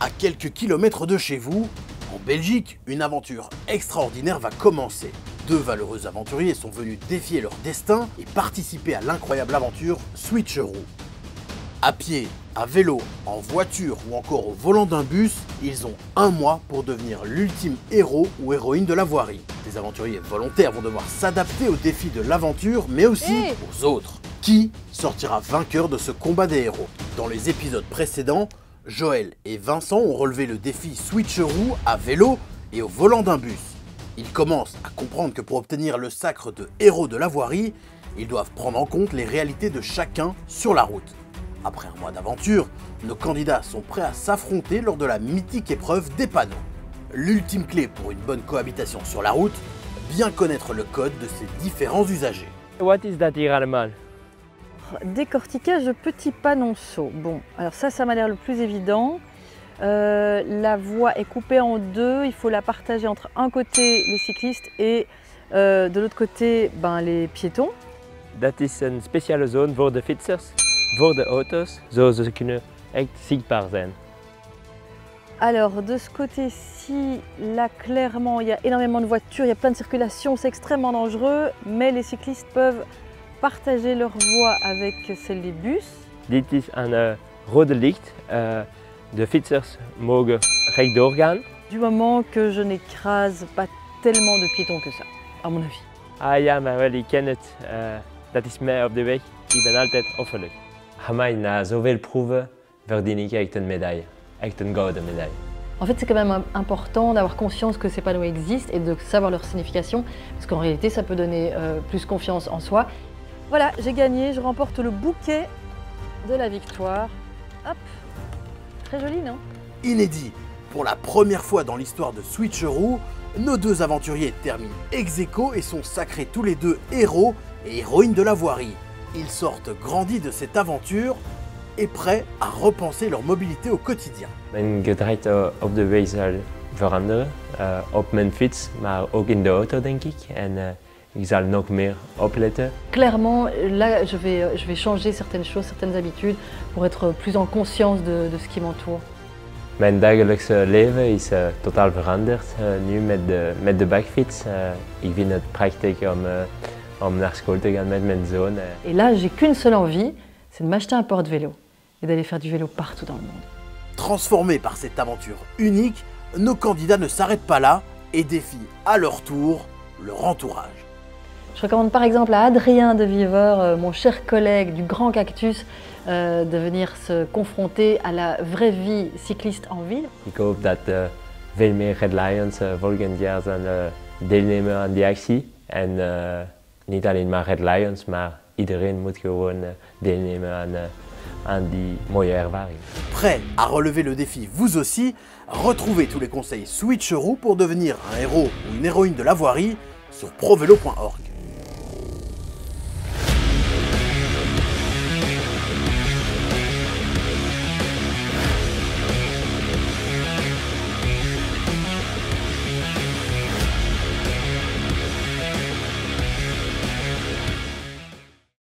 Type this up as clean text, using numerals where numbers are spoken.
À quelques kilomètres de chez vous, en Belgique, une aventure extraordinaire va commencer. Deux valeureux aventuriers sont venus défier leur destin et participer à l'incroyable aventure Switcheroo. À pied, à vélo, en voiture ou encore au volant d'un bus, ils ont un mois pour devenir l'ultime héros ou héroïne de la voirie. Les aventuriers volontaires vont devoir s'adapter aux défis de l'aventure, mais aussi aux autres. Qui sortira vainqueur de ce combat des héros? Dans les épisodes précédents, Joël et Vincent ont relevé le défi Switcheroo à vélo et au volant d'un bus. Ils commencent à comprendre que pour obtenir le sacre de héros de la voirie, ils doivent prendre en compte les réalités de chacun sur la route. Après un mois d'aventure, nos candidats sont prêts à s'affronter lors de la mythique épreuve des panneaux. L'ultime clé pour une bonne cohabitation sur la route, bien connaître le code de ces différents usagers. What is that hier allemaal? Décortiquage de petits panonceaux. Bon, alors ça m'a l'air le plus évident. La voie est coupée en deux, il faut la partager entre un côté les cyclistes et de l'autre côté les piétons. Dat is een speciale zone voor de fietsers, voor de auto's, zo ze kunnen echt zichtbaar zijn. Alors de ce côté-ci, là clairement il y a énormément de voitures, il y a plein de circulation, c'est extrêmement dangereux, mais les cyclistes peuvent partager leur voie avec celle des bus. Dit is een rode licht. De fietsers mogen rechtdoor gaan. Du moment que je n'écrase pas tellement de piétons que ça, à mon avis. Ah ja, maar wel, ik ken het. Dat is mij op de weg. Ik ben altijd offelijk. Amai, na zoveel proeven verdien ik echt een medaille. Echt een gouden medaille. En fait, c'est quand même important d'avoir conscience que ces panneaux existent et de savoir leur signification, parce qu'en réalité, ça peut donner plus confiance en soi. Voilà, j'ai gagné, je remporte le bouquet de la victoire. Hop, très joli, non? Inédit, pour la première fois dans l'histoire de Switcheroo, nos deux aventuriers terminent ex-aequo et sont sacrés tous les deux héros et héroïnes de la voirie. Ils sortent grandis de cette aventure et prêts à repenser leur mobilité au quotidien. Ben gedraaid op de weg zal veranderen, op mijn fiets, maar ook in de auto denk ik. En ik zal nog meer opletten. Clairement, là, je vais changer certaines choses, certaines habitudes pour être plus en conscience de ce qui m'entoure. Mijn dagelijkse leven is totaal veranderd nu met de bakfiets. Ik vind het prachtig om naar school te gaan met mijn zoon. Et là, j'ai qu'une seule envie, c'est de m'acheter un porte-vélo et d'aller faire du vélo partout dans le monde. Transformés par cette aventure unique, nos candidats ne s'arrêtent pas là et défient à leur tour leur entourage. Je recommande par exemple à Adrien de Viveur, mon cher collègue du Grand Cactus, de venir se confronter à la vraie vie cycliste en ville. Ik hoop dat veel meer Red Lions volgend jaar zullen deelnemen aan die actie. En niet alleen maar Red Lions, maar iedereen moet gewoon deelnemen aan die mooie ervaring. Prêt à relever le défi vous aussi, retrouvez tous les conseils Switcheroo pour devenir un héros ou une héroïne de la voirie sur provélo.org.